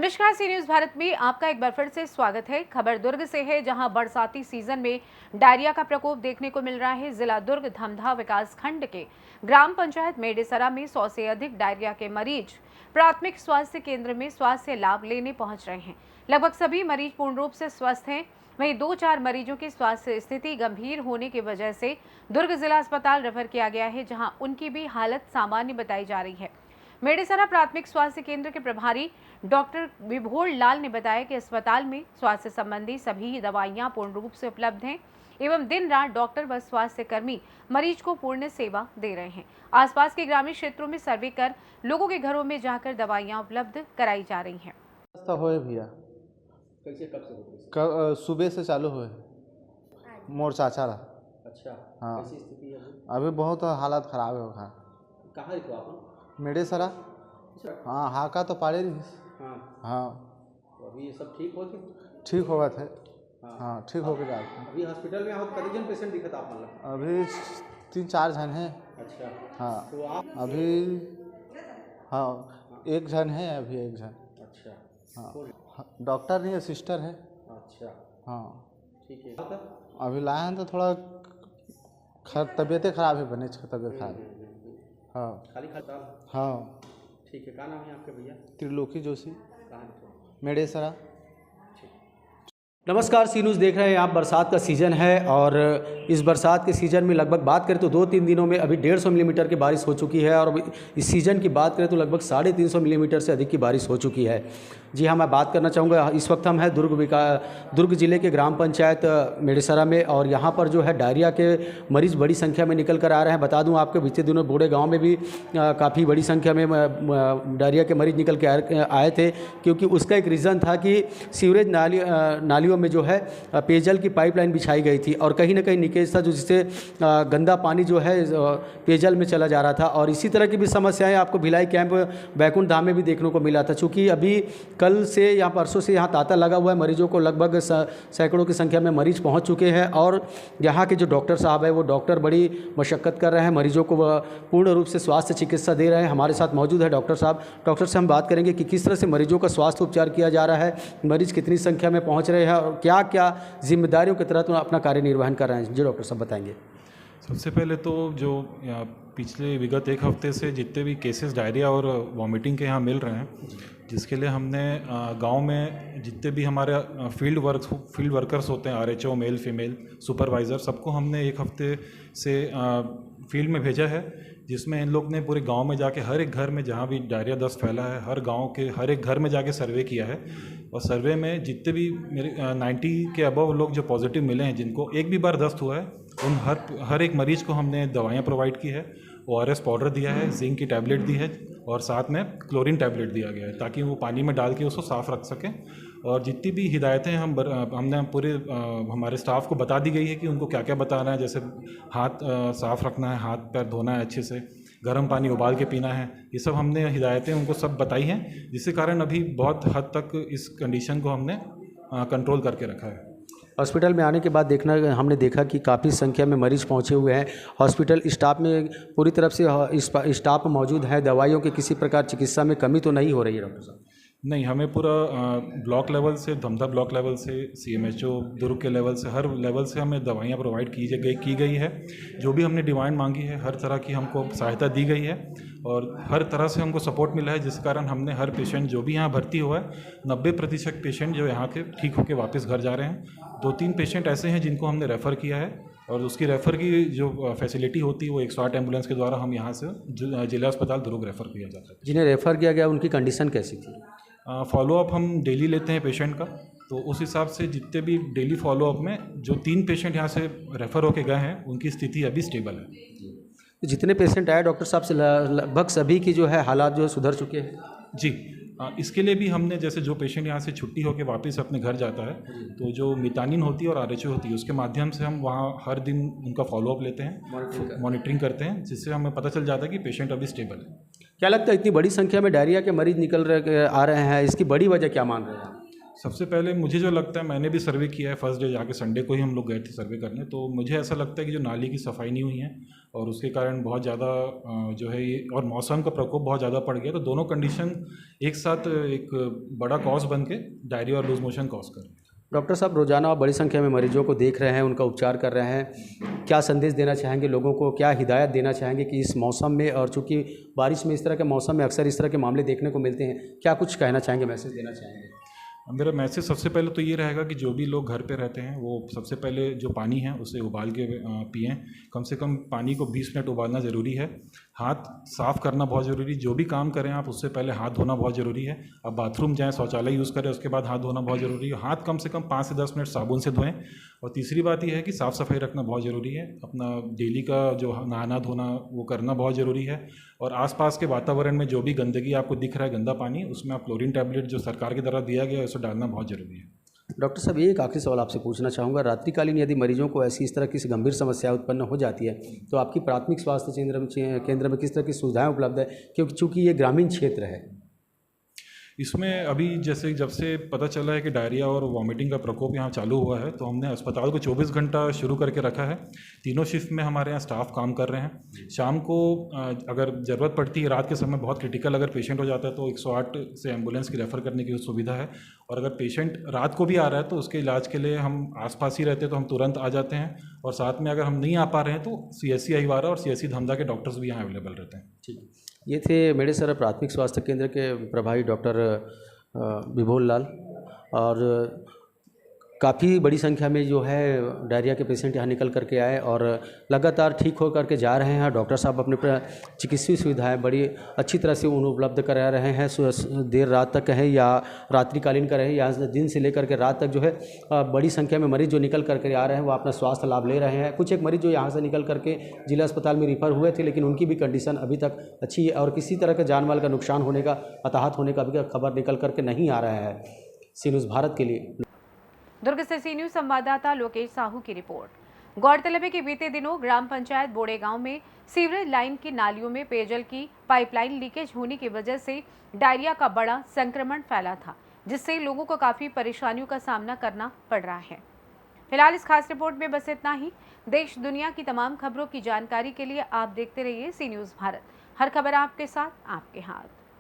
नमस्कार, सी न्यूज भारत में आपका एक बार फिर से स्वागत है। खबर दुर्ग से है, जहां बरसाती सीजन में डायरिया का प्रकोप देखने को मिल रहा है। जिला दुर्ग धमधा विकास खंड के ग्राम पंचायत मेडेसरा में 100 से अधिक डायरिया के मरीज प्राथमिक स्वास्थ्य केंद्र में स्वास्थ्य लाभ लेने पहुंच रहे हैं। लगभग सभी मरीज पूर्ण रूप से स्वस्थ हैं। वहीं 2-4 मरीजों की स्वास्थ्य स्थिति गंभीर होने की वजह से दुर्ग जिला अस्पताल रेफर किया गया है, जहां उनकी भी हालत सामान्य बताई जा रही है। मेडेसरा प्राथमिक स्वास्थ्य केंद्र के प्रभारी डॉक्टर विभोर लाल ने बताया कि अस्पताल में स्वास्थ्य संबंधी सभी दवाइयां पूर्ण रूप से उपलब्ध हैं एवं दिन रात डॉक्टर व स्वास्थ्य कर्मी मरीज को पूर्ण सेवा दे रहे हैं। आसपास के ग्रामीण क्षेत्रों में सर्वे कर लोगों के घरों में जाकर दवाइयां उपलब्ध कराई जा रही हैं। होए भैया कैसे कब से हो गई? सुबह से चालू हुए मोर चाचा रहा। अच्छा। हाँ। कैसी स्थिति है अभी बहुत हालत खराब है वहाँ। कहाँ रखो आप? मेडेसरा। अच्छा। हाँ, हाका तो पाड़े नहीं। हाँ। हाँ, तो अभी ये सब ठीक हो गए? ठीक हो गए थे। हाँ, हाँ, ठीक हो गया। अभी हॉस्पिटल में आप कई जन पेशेंट दिखता आप मतलब? अभी 3-4 जन हैं। अच्छा। हाँ, तो आप अभी हाँ एक जन है, अभी एक जन। अच्छा। हाँ, डॉक्टर नहीं है, सिस्टर है। अच्छा। हाँ, ठीक है। अभी लाए हैं तो थोड़ा तबीयतें खराब है, बने तबीयत खराब है। हाँ खाली खाता? हाँ। ठीक है। क्या नाम है आपके भैया? त्रिलोकी जोशी, कहाँ रखो? मेडेसरा। नमस्कार, सी न्यूज़ देख रहे हैं आप। बरसात का सीज़न है और इस बरसात के सीज़न में लगभग बात करें तो 2-3 दिनों में अभी 150 मिलीमीटर की बारिश हो चुकी है और इस सीज़न की बात करें तो लगभग 350 मिलीमीटर से अधिक की बारिश हो चुकी है। जी हाँ, मैं बात करना चाहूँगा, इस वक्त हम हैं दुर्ग जिले के ग्राम पंचायत मेडेसरा में और यहाँ पर जो है डायरिया के मरीज़ बड़ी संख्या में निकल कर आ रहे हैं। बता दूँ आपके बीते दिनों बूढ़े गाँव में भी काफ़ी बड़ी संख्या में डायरिया के मरीज़ निकल के आए थे, क्योंकि उसका एक रीज़न था कि सीवरेज नालियों में जो है पेयजल की पाइपलाइन बिछाई गई थी और कहीं ना कहीं लीकेज था, जो जिससे गंदा पानी जो है पेयजल में चला जा रहा था। और इसी तरह की भी समस्याएं आपको भिलाई कैंप बैकुंठ धाम में भी देखने को मिला था। चूँकि अभी कल से या परसों से यहाँ तांता लगा हुआ है, मरीजों को लगभग सैकड़ों की संख्या में मरीज पहुँच चुके हैं और यहाँ के जो डॉक्टर साहब है वो डॉक्टर बड़ी मशक्क़त कर रहे हैं, मरीजों को पूर्ण रूप से स्वास्थ्य चिकित्सा दे रहे हैं। हमारे साथ मौजूद है डॉक्टर साहब। डॉक्टर से हम बात करेंगे कि किस तरह से मरीजों का स्वास्थ्य उपचार किया जा रहा है, मरीज कितनी संख्या में पहुँच रहे हैं और क्या क्या जिम्मेदारियों के तहत अपना कार्य निर्वहन कर रहे हैं। जी डॉक्टर साहब बताएंगे। सबसे पहले तो जो पिछले विगत एक हफ्ते से जितने भी केसेस डायरिया और वॉमिटिंग के यहाँ मिल रहे हैं, जिसके लिए हमने गांव में जितने भी हमारे फील्ड वर्कर्स होते हैं, आरएचओ मेल फीमेल सुपरवाइज़र, सबको हमने एक हफ्ते से फील्ड में भेजा है, जिसमें इन लोग ने पूरे गांव में जाके हर एक घर में जहां भी डायरिया दस्त फैला है, हर गांव के हर एक घर में जाके सर्वे किया है। और सर्वे में जितने भी मेरे 90 के अबव लोग जो पॉजिटिव मिले हैं, जिनको एक भी बार दस्त हुआ है, उन हर एक मरीज़ को हमने दवाइयाँ प्रोवाइड की है। ORS पाउडर दिया है, जिंक की टैबलेट दी है और साथ में क्लोरीन टैबलेट दिया गया है, ताकि वो पानी में डाल के उसको साफ़ रख सकें। और जितनी भी हिदायतें हमने पूरे हमारे स्टाफ को बता दी गई है कि उनको क्या क्या बताना है, जैसे हाथ साफ़ रखना है, हाथ पैर धोना है अच्छे से, गर्म पानी उबाल के पीना है, ये सब हमने हिदायतें उनको सब बताई हैं, जिसके कारण अभी बहुत हद तक इस कंडीशन को हमने कंट्रोल करके रखा है। हॉस्पिटल में आने के बाद हमने देखा कि काफ़ी संख्या में मरीज़ पहुंचे हुए हैं। हॉस्पिटल स्टाफ में पूरी तरफ से स्टाफ मौजूद है, दवाइयों के किसी प्रकार चिकित्सा में कमी तो नहीं हो रही है डॉक्टर साहब? नहीं, हमें पूरा ब्लॉक लेवल से, धमधा ब्लॉक लेवल से, CMHO दुर्ग के लेवल से, हर लेवल से हमें दवाइयाँ प्रोवाइड की गई है। जो भी हमने डिमांड मांगी है, हर तरह की हमको सहायता दी गई है और हर तरह से हमको सपोर्ट मिला है, जिस कारण हमने हर पेशेंट जो भी यहाँ भर्ती हुआ है, 90% पेशेंट जो यहाँ के ठीक होकर वापस घर जा रहे हैं। 2-3 पेशेंट ऐसे हैं जिनको हमने रेफ़र किया है और उसकी रेफ़र की जो फैसिलिटी होती है वो 108 एम्बुलेंस के द्वारा हम यहाँ से जिला अस्पताल दुर्ग रेफ़र किया जाता है। जिन्हें रेफ़र किया गया उनकी कंडीशन कैसी थी? फॉलोअप हम डेली लेते हैं पेशेंट का, तो उस हिसाब से जितने भी डेली फॉलोअप में जो 3 पेशेंट यहाँ से रेफ़र होके गए हैं, उनकी स्थिति अभी स्टेबल है। तो जितने पेशेंट आए डॉक्टर साहब से लगभग सभी की जो है हालात जो सुधर चुके हैं? जी, इसके लिए भी हमने, जैसे जो पेशेंट यहाँ से छुट्टी होकर वापस अपने घर जाता है, तो जो मितानिन होती है और RHO होती है, उसके माध्यम से हम वहाँ हर दिन उनका फॉलोअप लेते हैं, मॉनिटरिंग करते हैं, जिससे हमें पता चल जाता है कि पेशेंट अभी स्टेबल है। क्या लगता है इतनी बड़ी संख्या में डायरिया के मरीज आ रहे हैं, इसकी बड़ी वजह क्या मान रहे हैं? सबसे पहले मुझे जो लगता है, मैंने भी सर्वे किया है, फर्स्ट डे जाके संडे को ही हम लोग गए थे सर्वे करने, तो मुझे ऐसा लगता है कि जो नाली की सफाई नहीं हुई है और उसके कारण बहुत ज़्यादा जो है ये, और मौसम का प्रकोप बहुत ज़्यादा पड़ गया, तो दोनों कंडीशन एक साथ एक बड़ा कॉज बन के डायरिया और लूज मोशन कॉज कर रहे हैं। डॉक्टर साहब, रोज़ाना आप बड़ी संख्या में मरीजों को देख रहे हैं, उनका उपचार कर रहे हैं, क्या संदेश देना चाहेंगे लोगों को, क्या हिदायत देना चाहेंगे कि इस मौसम में, और चूँकि बारिश में इस तरह के मौसम में अक्सर इस तरह के मामले देखने को मिलते हैं, क्या कुछ कहना चाहेंगे, मैसेज देना चाहेंगे? मेरा मैसेज सबसे पहले तो ये रहेगा कि जो भी लोग घर पे रहते हैं वो सबसे पहले जो पानी है उसे उबाल के पिएं। कम से कम पानी को 20 मिनट उबालना ज़रूरी है। हाथ साफ़ करना बहुत ज़रूरी, जो भी काम करें आप उससे पहले हाथ धोना बहुत ज़रूरी है। अब बाथरूम जाएँ, शौचालय यूज़ करें, उसके बाद हाथ धोना बहुत ज़रूरी है। हाथ कम से कम 5 से 10 मिनट साबुन से धोएं। और तीसरी बात यह है कि साफ़ सफाई रखना बहुत ज़रूरी है। अपना डेली का जो नहाना धोना वो करना बहुत ज़रूरी है। और आसपास के वातावरण में जो भी गंदगी आपको दिख रहा है, गंदा पानी, उसमें आप क्लोरीन टैबलेट जो सरकार की द्वारा दिया गया है उसे डालना बहुत ज़रूरी है। डॉक्टर साहब, एक आखिरी सवाल आपसे पूछना चाहूँगा, रात्रिकालीन यदि मरीजों को ऐसी इस तरह की गंभीर समस्या उत्पन्न हो जाती है तो आपकी प्राथमिक स्वास्थ्य केंद्र में किस तरह की सुविधाएं उपलब्ध है, क्योंकि चूँकि ये ग्रामीण क्षेत्र है? इसमें अभी जैसे जब से पता चला है कि डायरिया और वॉमिटिंग का प्रकोप यहाँ चालू हुआ है, तो हमने अस्पताल को 24 घंटा शुरू करके रखा है। तीनों शिफ्ट में हमारे यहाँ स्टाफ काम कर रहे हैं। शाम को अगर ज़रूरत पड़ती है, रात के समय बहुत क्रिटिकल अगर पेशेंट हो जाता है तो 108 से एम्बुलेंस की रेफ़र करने की सुविधा है। और अगर पेशेंट रात को भी आ रहा है तो उसके इलाज के लिए हम आसपास ही रहते हैं तो हम तुरंत आ जाते हैं। और साथ में अगर हम नहीं आ पा रहे हैं तो CSC अहिवारा और CSC धमधा के डॉक्टर्स भी यहाँ अवेलेबल रहते हैं। ठीक, ये थे मेडेसरा प्राथमिक स्वास्थ्य केंद्र के प्रभारी डॉक्टर विभोल लाल। और काफ़ी बड़ी संख्या में जो है डायरिया के पेशेंट यहाँ निकल करके आए और लगातार ठीक हो करके जा रहे हैं। डॉक्टर साहब अपने चिकित्सीय सुविधाएं बड़ी अच्छी तरह से उन्हें उपलब्ध करा रहे हैं। देर रात तक कहें या रात्रिकालीन का रहे, या दिन से लेकर के रात तक जो है बड़ी संख्या में मरीज़ जो निकल करके आ रहे हैं वो अपना स्वास्थ्य लाभ ले रहे हैं। कुछ एक मरीज़ जो यहाँ से निकल करके जिला अस्पताल में रिफ़र हुए थे, लेकिन उनकी भी कंडीशन अभी तक अच्छी है और किसी तरह का जान माल का नुकसान होने का, हताहत होने का अभी खबर निकल करके नहीं आ रहा है। सी न्यूज़ भारत के लिए दुर्ग से सी न्यूज़ संवाददाता लोकेश साहू की रिपोर्ट। गौरतलब है कि बीते दिनों ग्राम पंचायत बोड़े गांव में सीवरेज लाइन की नालियों में पेयजल की पाइपलाइन लीकेज होने की वजह से डायरिया का बड़ा संक्रमण फैला था, जिससे लोगों को काफी परेशानियों का सामना करना पड़ रहा है। फिलहाल इस खास रिपोर्ट में बस इतना ही। देश दुनिया की तमाम खबरों की जानकारी के लिए आप देखते रहिए सी न्यूज़ भारत। हर खबर आपके साथ, आपके हाथ।